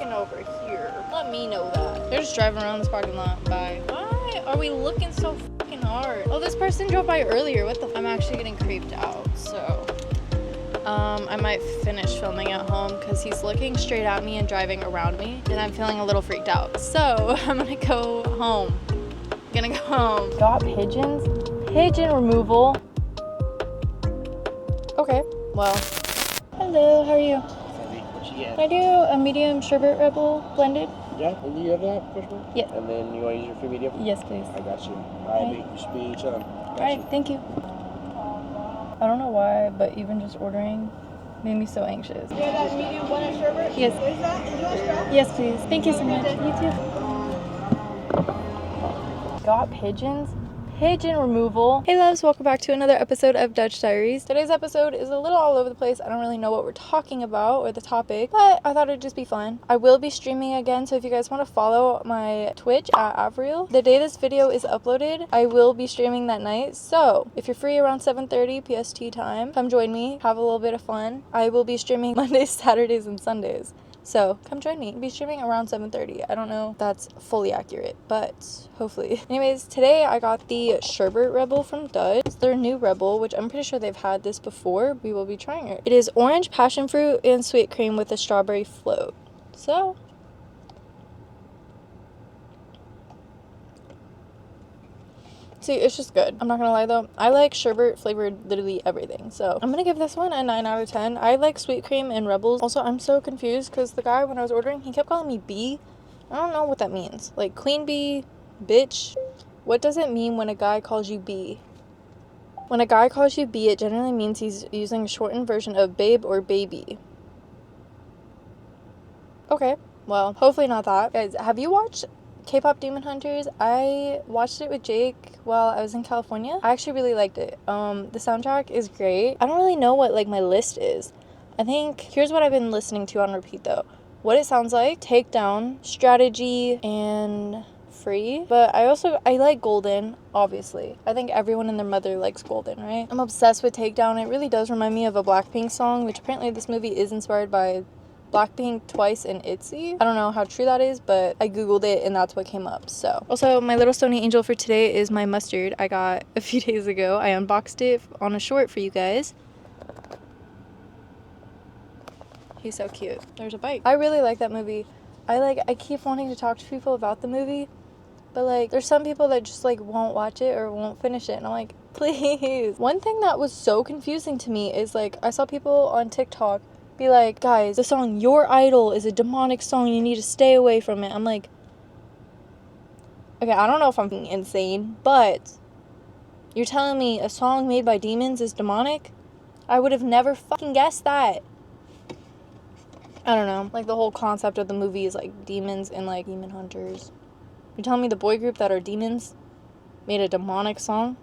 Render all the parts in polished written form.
parking over here? Let me know that. They're just driving around this parking lot. Bye. Why are we looking so fucking hard? Oh, this person drove by earlier. What the? I'm actually getting creeped out, so I might finish filming at home because he's looking straight at me and driving around me, and I'm feeling a little freaked out. So I'm gonna go home. Gonna go home. Got pigeons? Pigeon removal. Okay, well. Hello, how are you? What you get? Can I do a medium sherbet rebel blended? Yeah, and you have that first one? Yeah. And then you want to use your free medium? Yes, please. I got you. Alright, you should be chilling. Alright, thank you. I don't know why, but even just ordering made me so anxious. You have that medium one of sherbet? Yes. Is that? And you want straw? Yes, please. Thank you so much. You too. Got pigeons? Pigeon removal. Hey loves, welcome back to another episode of Dutch Diaries. Today's episode is a little all over the place. I don't really know what we're talking about or the topic, but I thought it'd just be fun. I will be streaming again, so if you guys want to follow my Twitch at Avril, the day this video is uploaded, I will be streaming that night. So if you're free around 7:30 PST time, come join me, have a little bit of fun. I will be streaming Mondays, Saturdays, and Sundays. So come join me. I'll be streaming around 7:30. I don't know if that's fully accurate, but hopefully. Anyways, today I got the Sherbet Rebel from Dutch. It's their new Rebel, which I'm pretty sure they've had this before. We will be trying it. It is orange, passion fruit, and sweet cream with a strawberry float. So see, it's just good. I'm not gonna lie though. I like sherbet flavored literally everything. So I'm gonna give this one a 9 out of 10. I like sweet cream and Rebels. Also, I'm so confused because the guy, when I was ordering, he kept calling me B. I don't know what that means. Like queen bee, bitch. What does it mean when a guy calls you B? When a guy calls you B, it generally means he's using a shortened version of babe or baby. Okay, well, hopefully not that. Guys, have you watched K-pop Demon Hunters? I watched it with Jake while I was in California. I actually really liked it. The soundtrack is great. I don't really know what like my list is. I think here's what I've been listening to on repeat though. What It Sounds Like, Takedown, Strategy, and Free. But I like Golden, obviously. I think everyone and their mother likes Golden, right? I'm obsessed with Takedown. It really does remind me of a Blackpink song, which apparently this movie is inspired by Blackpink, Twice, and ITZY. I don't know how true that is, but I googled it and that's what came up. So also, my little Stony Angel for today is my mustard I got a few days ago. I unboxed it on a short for you guys. He's so cute. There's a bike. I really like that movie. I keep wanting to talk to people about the movie, but like there's some people that just like won't watch it or won't finish it, and I'm like, please. One thing that was so confusing to me is like I saw people on TikTok be like, guys, the song Your Idol is a demonic song, you need to stay away from it. I'm like, okay, I don't know if I'm being insane, but you're telling me a song made by demons is demonic? I would have never fucking guessed that. I don't know, like the whole concept of the movie is like demons and like demon hunters. You're telling me the boy group that are demons made a demonic song?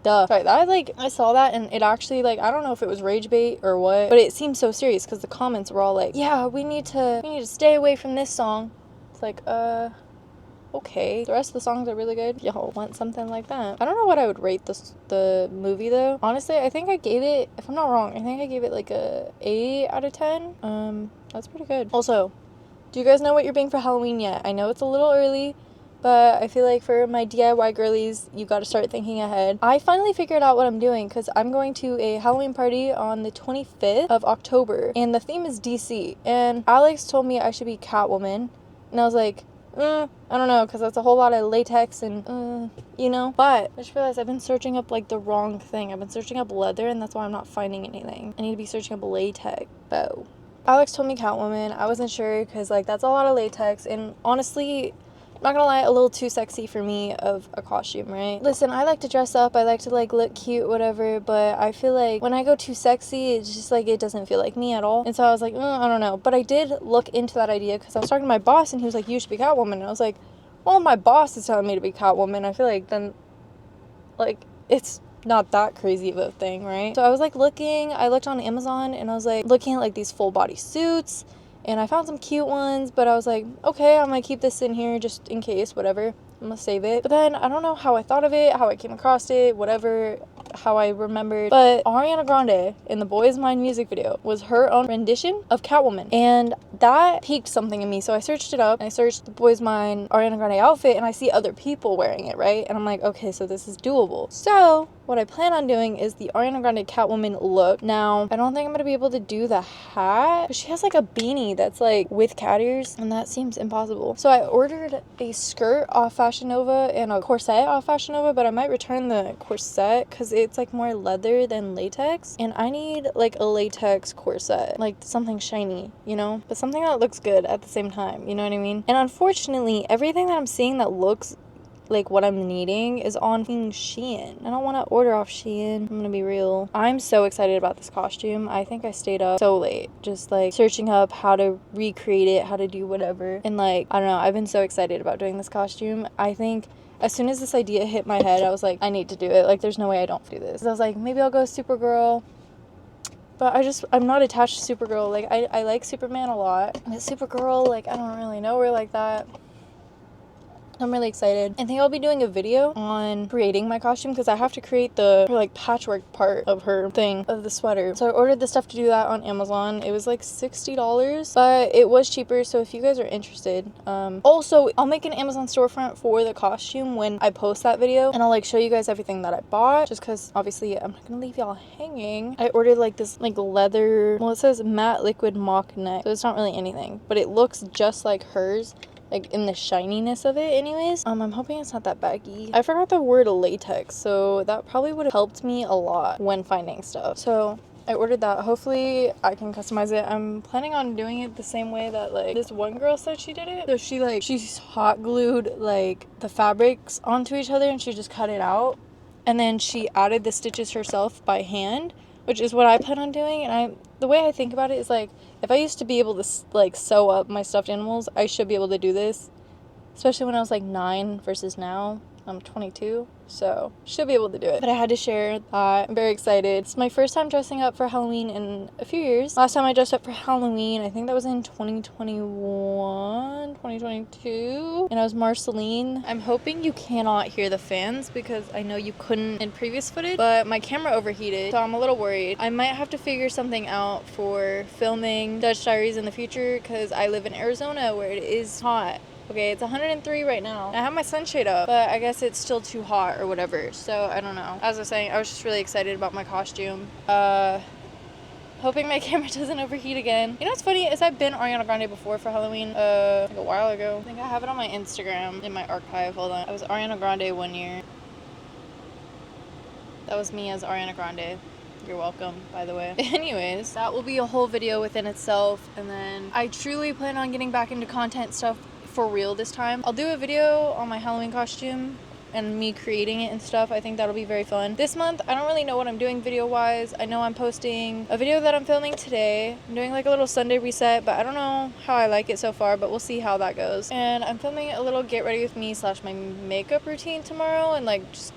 Duh. Sorry, I saw that and it actually, like, I don't know if it was rage bait or what, but it seemed so serious because the comments were all like, yeah, we need to stay away from this song. It's like, okay. The rest of the songs are really good. Y'all want something like that. I don't know what I would rate the movie though. Honestly, I think I gave it, if I'm not wrong, I think I gave it like a 8 out of 10. That's pretty good. Also, do you guys know what you're being for Halloween yet? I know it's a little early, but I feel like for my DIY girlies, you got to start thinking ahead. I finally figured out what I'm doing because I'm going to a Halloween party on the 25th of October, and the theme is DC. And Alex told me I should be Catwoman, and I was like, I don't know, because that's a whole lot of latex and, you know. But I just realized I've been searching up, like, the wrong thing. I've been searching up leather, and that's why I'm not finding anything. I need to be searching up latex. Oh. Alex told me Catwoman. I wasn't sure, because, like, that's a lot of latex, and honestly, not gonna lie, a little too sexy for me of a costume, right? Listen, I like to dress up, I like to like look cute, whatever, but I feel like when I go too sexy, it's just like it doesn't feel like me at all. And so I was like, I don't know. But I did look into that idea because I was talking to my boss and he was like, you should be Catwoman. And I was like, well, my boss is telling me to be Catwoman. I feel like then, like, it's not that crazy of a thing, right? So I was like I looked on Amazon and I was like looking at like these full body suits. And I found some cute ones, but I was like, okay, I'm gonna keep this in here just in case, whatever. I'm gonna save it. But then I don't know how I thought of it, how I came across it, whatever. how I remembered. But Ariana Grande in the Boys Mind music video was her own rendition of Catwoman. And that piqued something in me. So I searched it up. And I searched the Boys Mind Ariana Grande outfit and I see other people wearing it, right? And I'm like, okay, so this is doable. So what I plan on doing is the Ariana Grande Catwoman look. Now, I don't think I'm gonna be able to do the hat, but she has like a beanie that's like with cat ears, and that seems impossible. So I ordered a skirt off Fashion Nova and a corset off Fashion Nova, but I might return the corset because it's like more leather than latex, and I need like a latex corset, like something shiny, you know, but something that looks good at the same time, you know what I mean? And unfortunately, everything that I'm seeing that looks like what I'm needing is on Shein. I don't want to order off Shein. I'm gonna be real. I'm so excited about this costume. I think I stayed up so late just like searching up how to recreate it, how to do whatever, and like I don't know, I've been so excited about doing this costume. I think as soon as this idea hit my head, I was like, I need to do it. Like there's no way I don't do this. So I was like, maybe I'll go Supergirl. But I'm not attached to Supergirl. Like I like Superman a lot, but Supergirl, like I don't really know her like that. I'm really excited. I think I'll be doing a video on creating my costume because I have to create the like patchwork part of her thing of the sweater. So I ordered the stuff to do that on Amazon. It was like $60, but it was cheaper. So if you guys are interested, also I'll make an Amazon storefront for the costume when I post that video, and I'll like show you guys everything that I bought, just because obviously I'm not gonna leave y'all hanging. I ordered like this like leather, well it says matte liquid mock neck, so it's not really anything, but it looks just like hers, like in the shininess of it anyways. I'm hoping it's not that baggy. I forgot the word latex, so that probably would have helped me a lot when finding stuff. So I ordered that. Hopefully I can customize it. I'm planning on doing it the same way that like this one girl said she did it. So she's hot glued like the fabrics onto each other and she just cut it out, and then she added the stitches herself by hand, which is what I plan on doing. And the way I think about it is like, if I used to be able to like sew up my stuffed animals, I should be able to do this, especially when I was like 9 versus now I'm 22, so should be able to do it. But I had to share that. I'm very excited. It's my first time dressing up for Halloween in a few years. Last time I dressed up for Halloween, I think that was in 2021, 2022, and I was Marceline. I'm hoping you cannot hear the fans because I know you couldn't in previous footage, but my camera overheated, so I'm a little worried. I might have to figure something out for filming Dutch Diaries in the future because I live in Arizona where it is hot. Okay, it's 103 right now. I have my sunshade up, but I guess it's still too hot or whatever. So I don't know. As I was saying, I was just really excited about my costume. Hoping my camera doesn't overheat again. You know what's funny is I've been Ariana Grande before for Halloween, like a while ago. I think I have it on my Instagram in my archive. Hold on. I was Ariana Grande one year. That was me as Ariana Grande. You're welcome, by the way. Anyways, that will be a whole video within itself. And then I truly plan on getting back into content stuff for real this time. I'll do a video on my Halloween costume and me creating it and stuff. I think that'll be very fun. This month, I don't really know what I'm doing video wise. I know I'm posting a video that I'm filming today. I'm doing like a little Sunday reset, but I don't know how I like it so far, but we'll see how that goes. And I'm filming a little get ready with me / my makeup routine tomorrow, and like just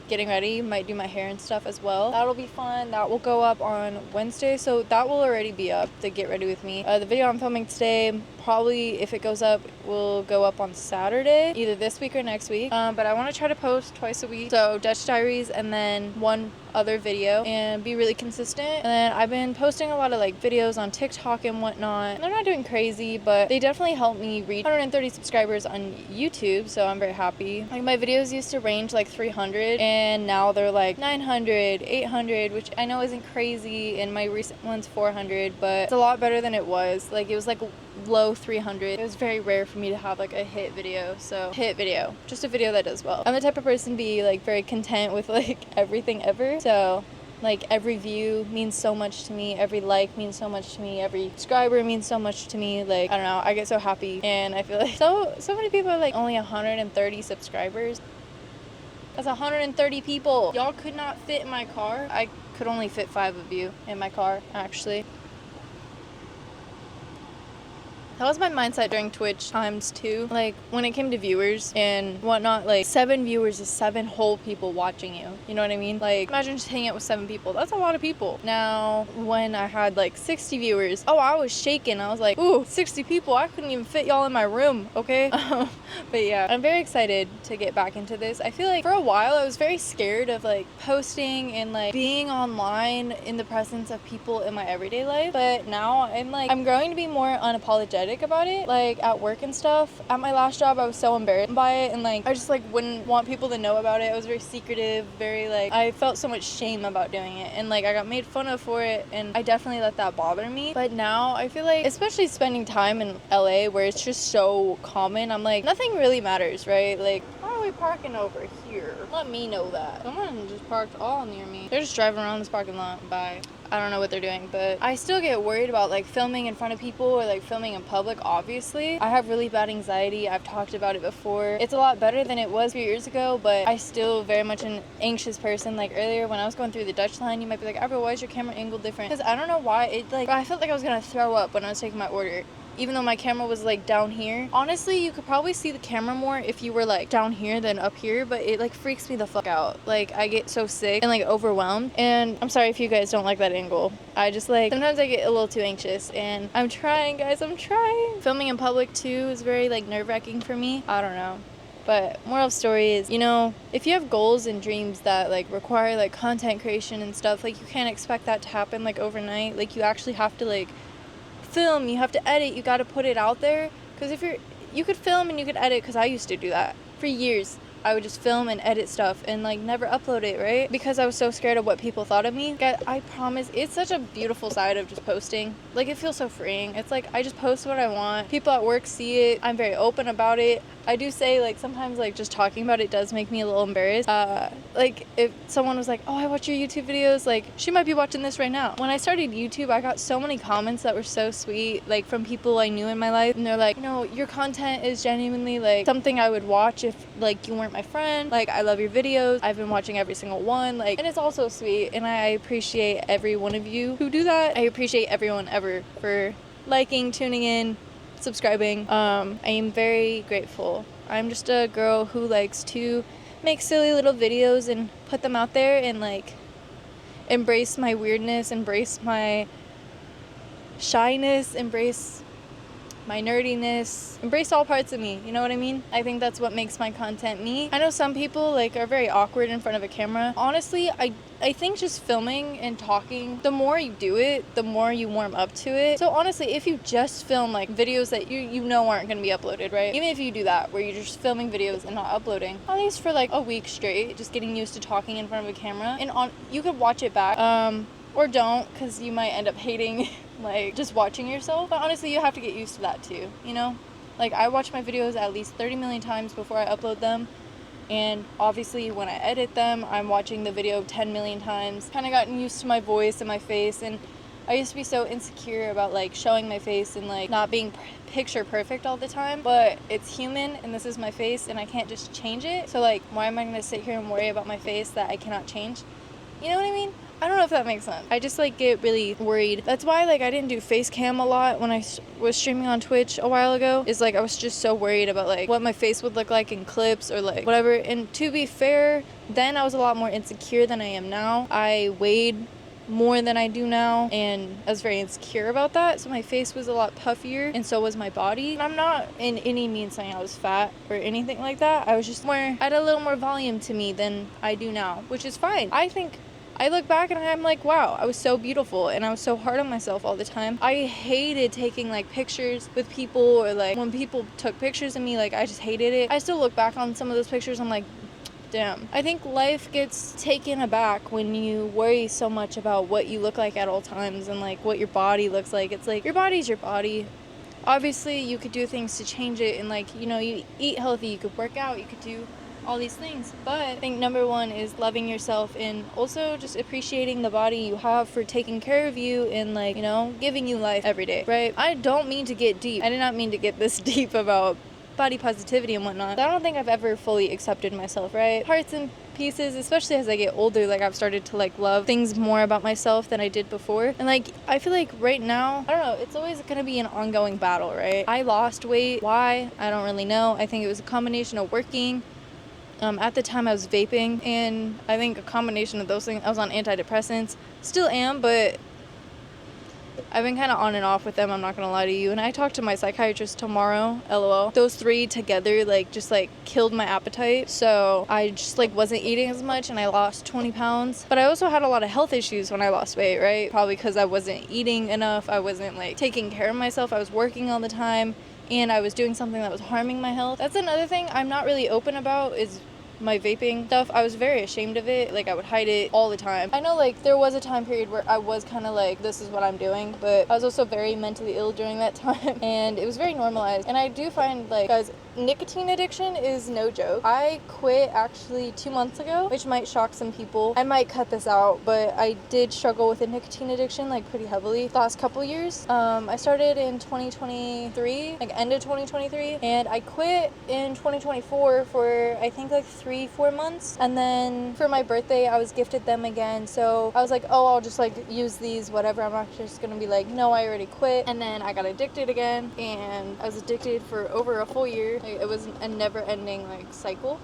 getting ready. Might do my hair and stuff as well. That'll be fun. That will go up on Wednesday, so that will already be up, the get ready with me. The video I'm filming today, probably if it goes up, will go up on Saturday, either this week or next week. But I want to try to post twice a week, so Dutch Diaries and then one other video, and be really consistent. And then I've been posting a lot of like videos on TikTok and whatnot. They're not doing crazy, but they definitely helped me reach 130 subscribers on YouTube, so I'm very happy. Like my videos used to range like 300 and now they're like 900, 800, which I know isn't crazy, and my recent one's 400, but it's a lot better than it was. Like it was like low 300. It was very rare for me to have like a hit video. So hit video, just a video that does well. I'm the type of person to be like very content with like everything ever. So like every view means so much to me, every like means so much to me, every subscriber means so much to me. Like I don't know, I get so happy, and I feel like so many people are like only 130 subscribers. That's 130 people. Y'all could not fit in my car. I could only fit 5 of you in my car, actually. That was my mindset during Twitch times too. Like when it came to viewers and whatnot, like 7 viewers is 7 whole people watching you. You know what I mean? Like imagine just hanging out with 7 people. That's a lot of people. Now when I had like 60 viewers, oh, I was shaking. I was like, ooh, 60 people. I couldn't even fit y'all in my room. Okay. But yeah, I'm very excited to get back into this. I feel like for a while I was very scared of like posting and like being online in the presence of people in my everyday life. But now I'm growing to be more unapologetic about it. Like at work and stuff. At my last job I was so embarrassed by it and like I just like wouldn't want people to know about it. I was very secretive, very like I felt so much shame about doing it and like I got made fun of for it and I definitely let that bother me. But now I feel like, especially spending time in LA where it's just so common, I'm like nothing really matters, right? Like why are we parking over here? Let me know that. Someone just parked all near me. They're just driving around this parking lot. Bye. I don't know what they're doing, but I still get worried about like filming in front of people or like filming in public. Obviously I have really bad anxiety. I've talked about it before. It's a lot better than it was a few years ago, but I still very much an anxious person. Like earlier when I was going through the Dutch line, you might be like, Abra, why is your camera angle different? Because I don't know why it like I felt like I was gonna throw up when I was taking my order, even though my camera was like down here. Honestly, you could probably see the camera more if you were like down here than up here, but it like freaks me the fuck out. Like I get so sick and like overwhelmed, and I'm sorry if you guys don't like that angle. I just like sometimes I get a little too anxious, and I'm trying, guys, I'm trying. Filming in public too is very like nerve-wracking for me. I don't know. But moral of story is, you know, if you have goals and dreams that like require like content creation and stuff, like you can't expect that to happen like overnight. Like you actually have to like film, you have to edit, you got to put it out there. Because if you could film and you could edit, because I used to do that for years. I would just film and edit stuff and like never upload it, right? Because I was so scared of what people thought of me. I promise, it's such a beautiful side of just posting. Like it feels so freeing. It's like I just post what I want. People at work see it. I'm very open about it. I do say like sometimes like just talking about it does make me a little embarrassed. Like if someone was like, oh, I watch your YouTube videos, like she might be watching this right now. When I started YouTube, I got so many comments that were so sweet, like from people I knew in my life, and they're like, you know, your content is genuinely like something I would watch if like you weren't my friend. Like I love your videos, I've been watching every single one, like, and it's also sweet, and I appreciate every one of you who do that. I appreciate everyone ever for liking, tuning in, subscribing. I am very grateful. I'm just a girl who likes to make silly little videos and put them out there and like embrace my weirdness, embrace my shyness, embrace my nerdiness, embrace all parts of me, you know what I mean? I think that's what makes my content me. I know some people like are very awkward in front of a camera. Honestly, I think just filming and talking, the more you do it, the more you warm up to it. So honestly, if you just film like videos that you know aren't going to be uploaded, right? Even if you do that, where you're just filming videos and not uploading, at least for like a week straight, just getting used to talking in front of a camera, and you could watch it back, or don't, because you might end up hating like just watching yourself. But honestly, you have to get used to that too, you know? Like I watch my videos at least 30 million times before I upload them. And obviously when I edit them, I'm watching the video 10 million times. Kind of gotten used to my voice and my face, and I used to be so insecure about like showing my face and like not being picture perfect all the time, but it's human and this is my face and I can't just change it. So like why am I gonna sit here and worry about my face that I cannot change? You know what I mean? I don't know if that makes sense. I just like get really worried. That's why like I didn't do face cam a lot when I was streaming on Twitch a while ago. Is like I was just so worried about like what my face would look like in clips or like whatever. And to be fair, then I was a lot more insecure than I am now. I weighed more than I do now, and I was very insecure about that. So my face was a lot puffier, and so was my body. And I'm not in any means saying I was fat or anything like that. I was just I had a little more volume to me than I do now, which is fine. I think I look back and I'm like, wow, I was so beautiful and I was so hard on myself all the time. I hated taking like pictures with people, or like when people took pictures of me, like I just hated it. I still look back on some of those pictures, I'm like, damn. I think life gets taken aback when you worry so much about what you look like at all times and like what your body looks like. It's like your body's your body. Obviously you could do things to change it, and like, you know, you eat healthy, you could work out, you could do all these things, but I think number one is loving yourself and also just appreciating the body you have for taking care of you and like, you know, giving you life every day, right? I don't mean to get deep. I did not mean to get this deep about body positivity and whatnot. I don't think I've ever fully accepted myself, right? Parts and pieces, especially as I get older. Like, I've started to like love things more about myself than I did before. And like, I feel like right now, I don't know, it's always gonna be an ongoing battle, right? I lost weight. Why? I don't really know. I think it was a combination of working. At the time I was vaping, and I think a combination of those things. I was on antidepressants, still am, but I've been kind of on and off with them, I'm not gonna lie to you. And I talked to my psychiatrist tomorrow, lol. Those three together like just like killed my appetite, so I just like wasn't eating as much, and I lost 20 pounds. But I also had a lot of health issues when I lost weight, right? Probably because I wasn't eating enough, I wasn't like taking care of myself, I was working all the time, and I was doing something that was harming my health. That's another thing I'm not really open about, is my vaping stuff. I was very ashamed of it. Like, I would hide it all the time. I know like there was a time period where I was kind of like, this is what I'm doing, but I was also very mentally ill during that time, and it was very normalized. And I do find, like, guys, nicotine addiction is no joke. I quit actually 2 months ago, which might shock some people. I might cut this out, but I did struggle with a nicotine addiction like pretty heavily the last couple years. I started in 2023, like end of 2023, and I quit in 2024 for I think like 3-4 months. And then for my birthday I was gifted them again, so I was like, oh, I'll just like use these, whatever. I'm not just gonna be like, no, I already quit. And then I got addicted again, and I was addicted for over a full year. It was a never-ending like cycle.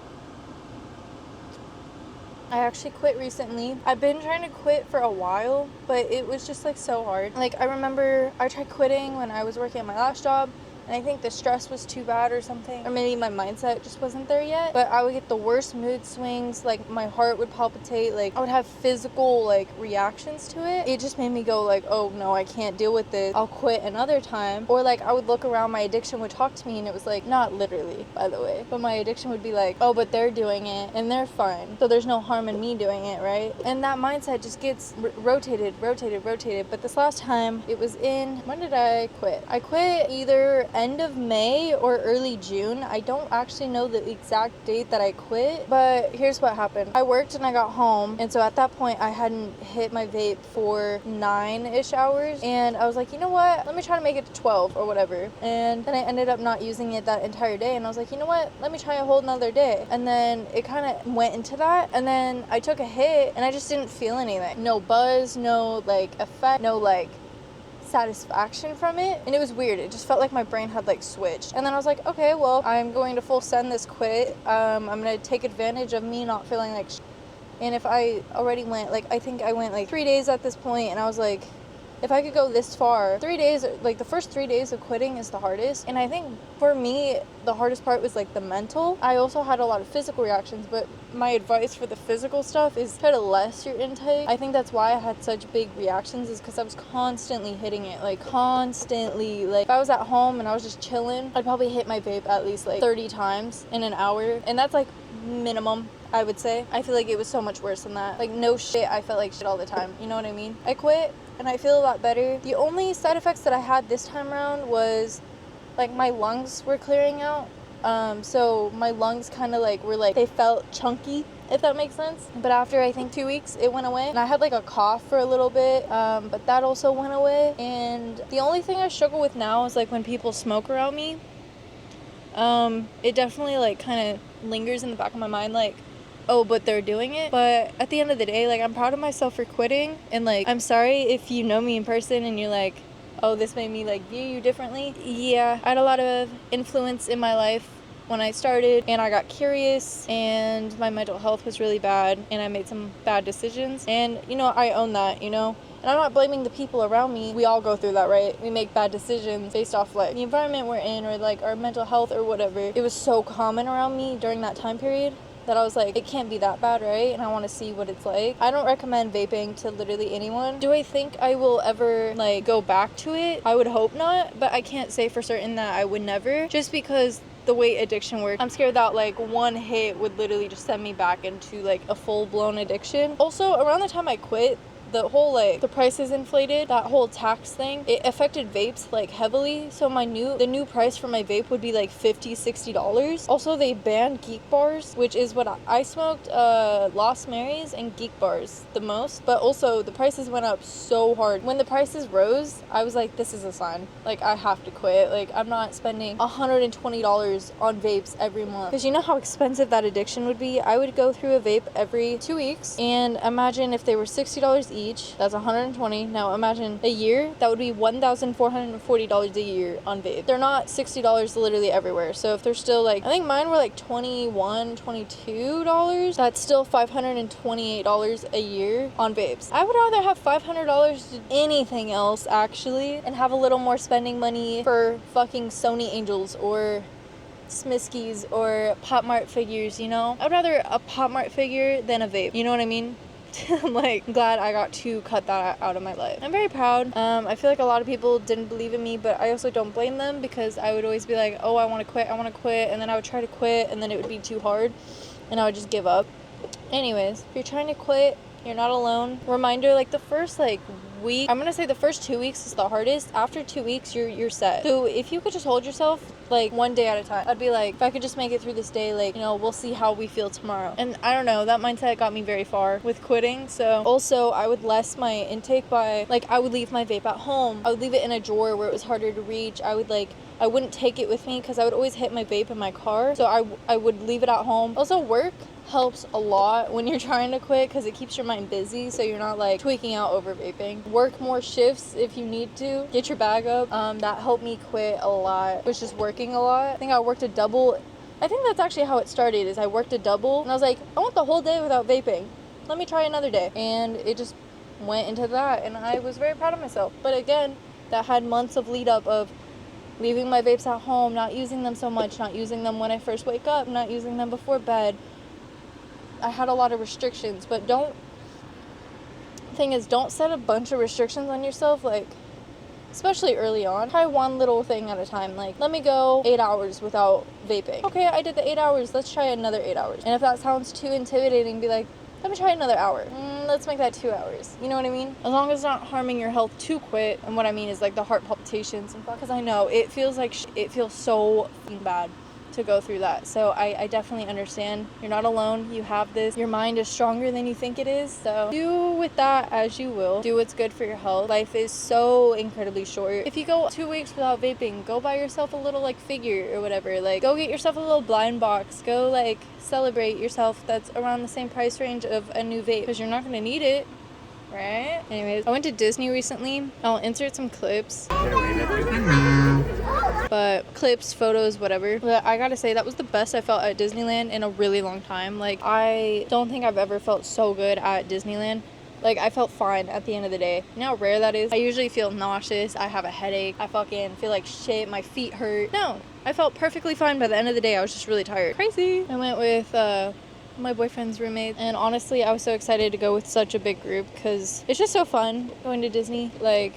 I actually quit recently. I've been trying to quit for a while, but it was just like so hard. Like, I remember I tried quitting when I was working at my last job, and I think the stress was too bad or something, or maybe my mindset just wasn't there yet. But I would get the worst mood swings, like my heart would palpitate, like I would have physical like reactions to it. It just made me go like, oh no, I can't deal with this, I'll quit another time. Or like I would look around, my addiction would talk to me, and it was like, not literally by the way, but my addiction would be like, oh, but they're doing it and they're fine, so there's no harm in me doing it, right? And that mindset just gets rotated. But this last time, it was in, when did I quit? I quit either end of May or early June. I don't actually know the exact date that I quit, but here's what happened. I worked and I got home, and so at that point I hadn't hit my vape for 9-ish hours, and I was like, you know what, let me try to make it to 12 or whatever. And then I ended up not using it that entire day, and I was like, you know what, let me try a whole nother day. And then it kind of went into that, and then I took a hit and I just didn't feel anything. No buzz, no like effect, no like satisfaction from it, and it was weird. It just felt like my brain had like switched. And then I was like, okay, well, I'm going to full send this quit. I'm gonna take advantage of me not feeling like and if I already went, like, I think I went like 3 days at this point, and I was like, if I could go this far, 3 days, like the first 3 days of quitting is the hardest. And I think for me, the hardest part was like the mental. I also had a lot of physical reactions, but my advice for the physical stuff is try to less your intake. I think that's why I had such big reactions, is because I was constantly hitting it, like constantly. Like if I was at home and I was just chilling, I'd probably hit my vape at least like 30 times in an hour. And that's like minimum, I would say. I feel like it was so much worse than that. Like no shit, I felt like shit all the time. You know what I mean? I quit and I feel a lot better. The only side effects that I had this time around was like my lungs were clearing out. So my lungs kind of like were like, they felt chunky, if that makes sense. But after I think 2 weeks, it went away. And I had like a cough for a little bit, but that also went away. And the only thing I struggle with now is like when people smoke around me. It definitely like kind of lingers in the back of my mind, like, oh, but they're doing it. But at the end of the day, like, I'm proud of myself for quitting. And like, I'm sorry if you know me in person and you're like, oh, this made me like view you differently. Yeah, I had a lot of influence in my life when I started, and I got curious, and my mental health was really bad, and I made some bad decisions. And you know, I own that, you know. And I'm not blaming the people around me. We all go through that, right? We make bad decisions based off like the environment we're in, or like our mental health or whatever. It was so common around me during that time period that I was like, it can't be that bad, right? And I want to see what it's like. I don't recommend vaping to literally anyone. Do I think I will ever like go back to it? I would hope not, but I can't say for certain that I would never, just because the way addiction works. I'm scared that like one hit would literally just send me back into like a full-blown addiction. Also, around the time I quit, the whole like the prices inflated, that whole tax thing, it affected vapes like heavily. So the new price for my vape would be like $50-$60. Also, they banned geek bars, which is what I smoked Lost Marys and geek bars the most. But also the prices went up so hard. When the prices rose, I was like, this is a sign. Like, I have to quit. Like, I'm not spending $120 on vapes every month. Because you know how expensive that addiction would be? I would go through a vape every 2 weeks. And imagine if they were $60 each, that's $120. Now imagine a year, that would be $1,440 a year on vape. They're not $60 literally everywhere. So if they're still like, I think mine were like $21, $22. That's still $528 a year on vapes. I would rather have $500 to anything else actually, and have a little more spending money for fucking Sony Angels or Smiskies or Pop Mart figures, you know? I'd rather a Pop Mart figure than a vape. You know what I mean? I'm like glad I got to cut that out of my life. I'm very proud. I feel like a lot of people didn't believe in me, but I also don't blame them, because I would always be like, oh, I want to quit, and then I would try to quit, and then it would be too hard, and I would just give up. Anyways, if you're trying to quit, you're not alone. Reminder, like the first like week, I'm gonna say the first 2 weeks is the hardest. After 2 weeks, you're set. So if you could just hold yourself like one day at a time, I'd be like, if I could just make it through this day, like, you know, we'll see how we feel tomorrow. And I don't know, that mindset got me very far with quitting. So also I would less my intake by like, I would leave my vape at home. I would leave it in a drawer where it was harder to reach. I wouldn't take it with me because I would always hit my vape in my car. So I would leave it at home. Also, work helps a lot when you're trying to quit, because it keeps your mind busy, so you're not like tweaking out over vaping. Work more shifts if you need to. Get your bag up. That helped me quit a lot, was just working a lot. I think I worked a double. I think that's actually how it started, is I worked a double and I was like, I want the whole day without vaping. Let me try another day. And it just went into that, and I was very proud of myself. But again, that had months of lead up of leaving my vapes at home, not using them so much, not using them when I first wake up, not using them before bed. I had a lot of restrictions, but don't set a bunch of restrictions on yourself, like, especially early on. Try one little thing at a time. Like, let me go 8 hours without vaping. Okay, I did the 8 hours. Let's try another 8 hours. And if that sounds too intimidating, be like, let me try another hour. Let's make that 2 hours. You know what I mean? As long as it's not harming your health to quit. And what I mean is like the heart palpitations and stuff. Because I know it feels like it feels so bad to go through that. So I definitely understand. You're not alone. You have this. Your mind is stronger than you think it is. So do with that as you will. Do what's good for your health. Life is so incredibly short. If you go 2 weeks without vaping, go buy yourself a little like figure or whatever. Like, go get yourself a little blind box. Go like celebrate yourself. That's around the same price range of a new vape, because you're not going to need it. Right? Anyways, I went to Disney recently. I'll insert some clips. But clips, photos, whatever. But I gotta say, that was the best I felt at Disneyland in a really long time. Like, I don't think I've ever felt so good at Disneyland. Like, I felt fine at the end of the day. You know how rare that is? I usually feel nauseous. I have a headache. I fucking feel like shit. My feet hurt. No, I felt perfectly fine by the end of the day. I was just really tired. Crazy. I went with, my boyfriend's roommate, and honestly I was so excited to go with such a big group, because it's just so fun going to Disney. Like,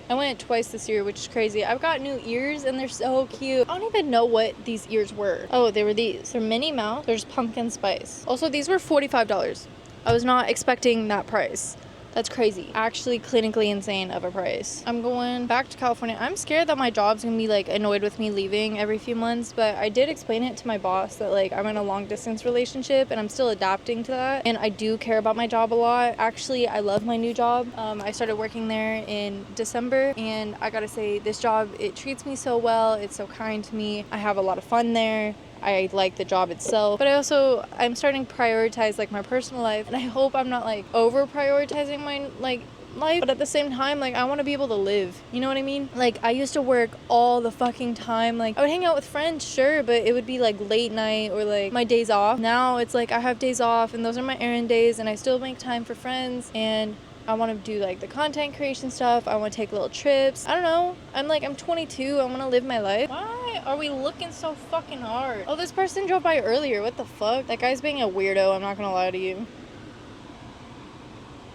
I went twice this year, which is crazy. I've got new ears and they're so cute. I don't even know what these ears were. Oh, they were these. They're Minnie Mouse. There's pumpkin spice. Also, these were $45. I was not expecting that price. That's crazy. Actually clinically insane of a price. I'm going back to California. I'm scared that my job's gonna be like annoyed with me leaving every few months, but I did explain it to my boss that like I'm in a long distance relationship and I'm still adapting to that, and I do care about my job a lot. Actually, I love my new job. I started working there in December, and I gotta say, this job, it treats me so well. It's so kind to me. I have a lot of fun there. I like the job itself, but I'm starting to prioritize like my personal life, and I hope I'm not like over prioritizing my like life, but at the same time, like, I want to be able to live, you know what I mean? Like, I used to work all the fucking time. Like, I would hang out with friends, sure, but it would be like late night or like my days off. Now it's like I have days off, and those are my errand days, and I still make time for friends, and I want to do like the content creation stuff. I want to take little trips. I don't know. I'm 22. I want to live my life. Why are we looking so fucking hard? Oh, this person drove by earlier. What the fuck? That guy's being a weirdo. I'm not gonna lie to you.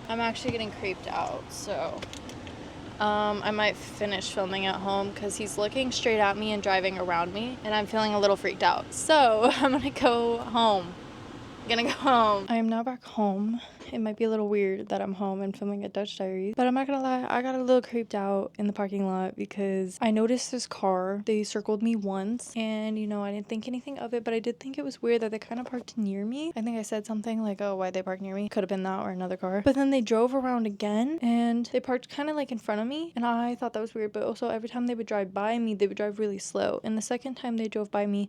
I'm actually getting creeped out, so I might finish filming at home because he's looking straight at me and driving around me, and I'm feeling a little freaked out. So I'm gonna go home. Gonna go home. I am now back home. It might be a little weird that I'm home and filming a Dutch Diaries, but I'm not gonna lie, I got a little creeped out in the parking lot because I noticed this car. They circled me once, and you know, I didn't think anything of it, but I did think it was weird that they kind of parked near me. I think I said something like, oh, why'd they park near me? Could have been that or another car. But then they drove around again and they parked kind of like in front of me, and I thought that was weird, but also every time they would drive by me, they would drive really slow. And the second time they drove by me,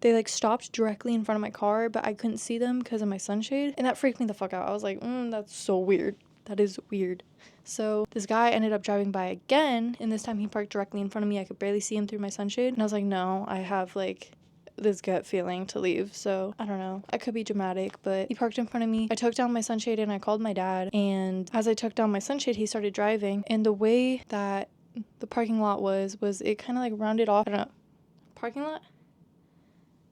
they like stopped directly in front of my car, but I couldn't see them because of my sunshade, and that freaked me the fuck out. I was like, that's so weird. That is weird. So this guy ended up driving by again, and this time he parked directly in front of me. I could barely see him through my sunshade, and I was like, no, I have like this gut feeling to leave. So I don't know, I could be dramatic, but he parked in front of me. I took down my sunshade and I called my dad, and as I took down my sunshade, he started driving, and the way that the parking lot was it kind of like rounded off. I don't know, parking lot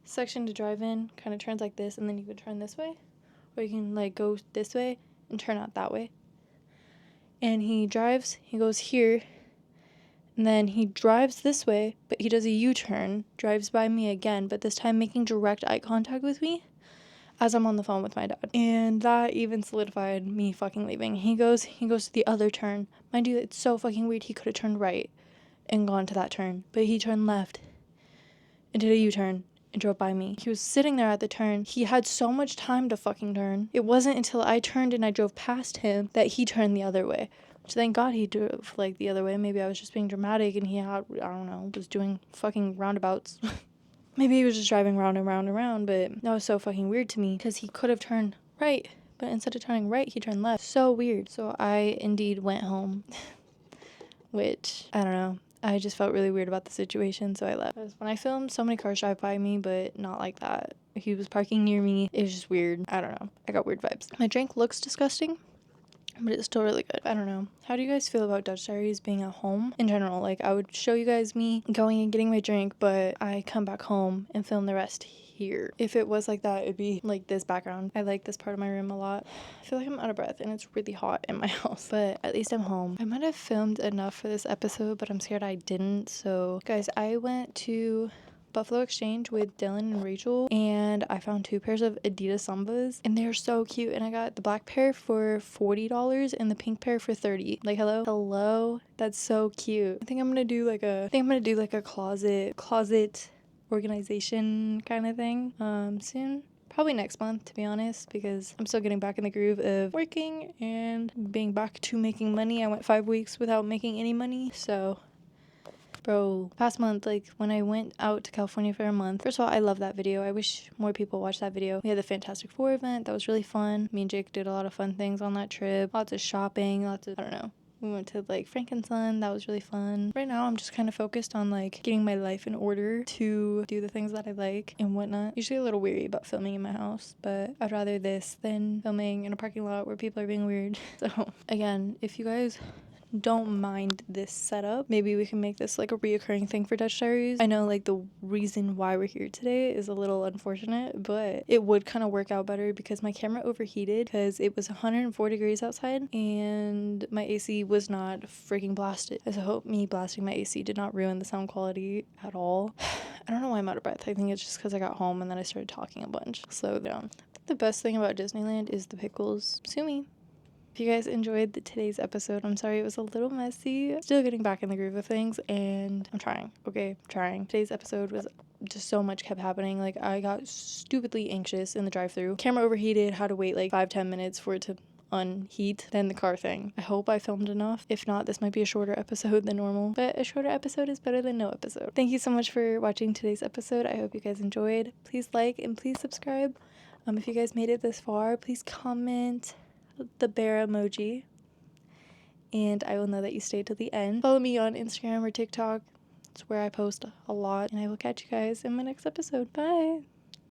section to drive in kind of turns like this, and then you can turn this way, or you can like go this way and turn out that way. And he goes here, and then he drives this way, but he does a U-turn, drives by me again, but this time making direct eye contact with me as I'm on the phone with my dad. And that even solidified me fucking leaving. He goes to the other turn. Mind you, it's so fucking weird. He could have turned right and gone to that turn, but he turned left and did a U-turn and drove by me. He was sitting there at the turn. He had so much time to fucking turn. It wasn't until I turned and I drove past him that he turned the other way. Which thank God he drove like the other way. Maybe I was just being dramatic and he had, I don't know, was doing fucking roundabouts. Maybe he was just driving round and round and round, but that was so fucking weird to me because he could have turned right, but instead of turning right, he turned left. So weird. So I indeed went home, which, I don't know. I just felt really weird about the situation, so I left. Because when I filmed, so many cars drive by me, but not like that. He was parking near me. It was just weird. I don't know. I got weird vibes. My drink looks disgusting, but it's still really good. I don't know. How do you guys feel about Dutch Diaries being at home in general? Like, I would show you guys me going and getting my drink, but I come back home and film the rest here. If it was like that, it'd be like this background. I like this part of my room a lot. I feel like I'm out of breath and it's really hot in my house, but at least I'm home. I might have filmed enough for this episode, but I'm scared I didn't. So guys, I went to Buffalo Exchange with Dylan and Rachel, and I found 2 pairs of Adidas Sambas, and they're so cute. And I got the black pair for $40 and the pink pair for $30. Like, hello, that's so cute. I think I'm gonna do like a closet organization kind of thing soon. Probably next month, to be honest, because I'm still getting back in the groove of working and being back to making money. I went 5 weeks without making any money, so bro, past month, like when I went out to California for a month, first of all, I love that video. I wish more people watched that video. We had the Fantastic Four event. That was really fun. Me and Jake did a lot of fun things on that trip. Lots of shopping, I don't know. We went to like Frankenstein. That was really fun. Right now, I'm just kind of focused on like getting my life in order to do the things that I like and whatnot. Usually a little weary about filming in my house, but I'd rather this than filming in a parking lot where people are being weird. So again, if you guys don't mind this setup, maybe we can make this like a reoccurring thing for Dutch Diaries. I know like the reason why we're here today is a little unfortunate, but it would kind of work out better because my camera overheated because it was 104 degrees outside and my AC was not freaking blasted. I hope me blasting my AC did not ruin the sound quality at all. I don't know why I'm out of breath. I think it's just because I got home and then I started talking a bunch. Slow down. I think the best thing about Disneyland is the pickles. Sue me. If you guys enjoyed today's episode, I'm sorry it was a little messy. Still getting back in the groove of things, and I'm trying. Okay, I'm trying. Today's episode was just so much kept happening. Like, I got stupidly anxious in the drive-thru. Camera overheated, had to wait like 5-10 minutes for it to unheat. Then the car thing. I hope I filmed enough. If not, this might be a shorter episode than normal, but a shorter episode is better than no episode. Thank you so much for watching today's episode. I hope you guys enjoyed. Please like and please subscribe. If you guys made it this far, please comment the bear emoji, and I will know that you stayed till the end. Follow me on Instagram or TikTok. It's where I post a lot, and I will catch you guys in my next episode. Bye.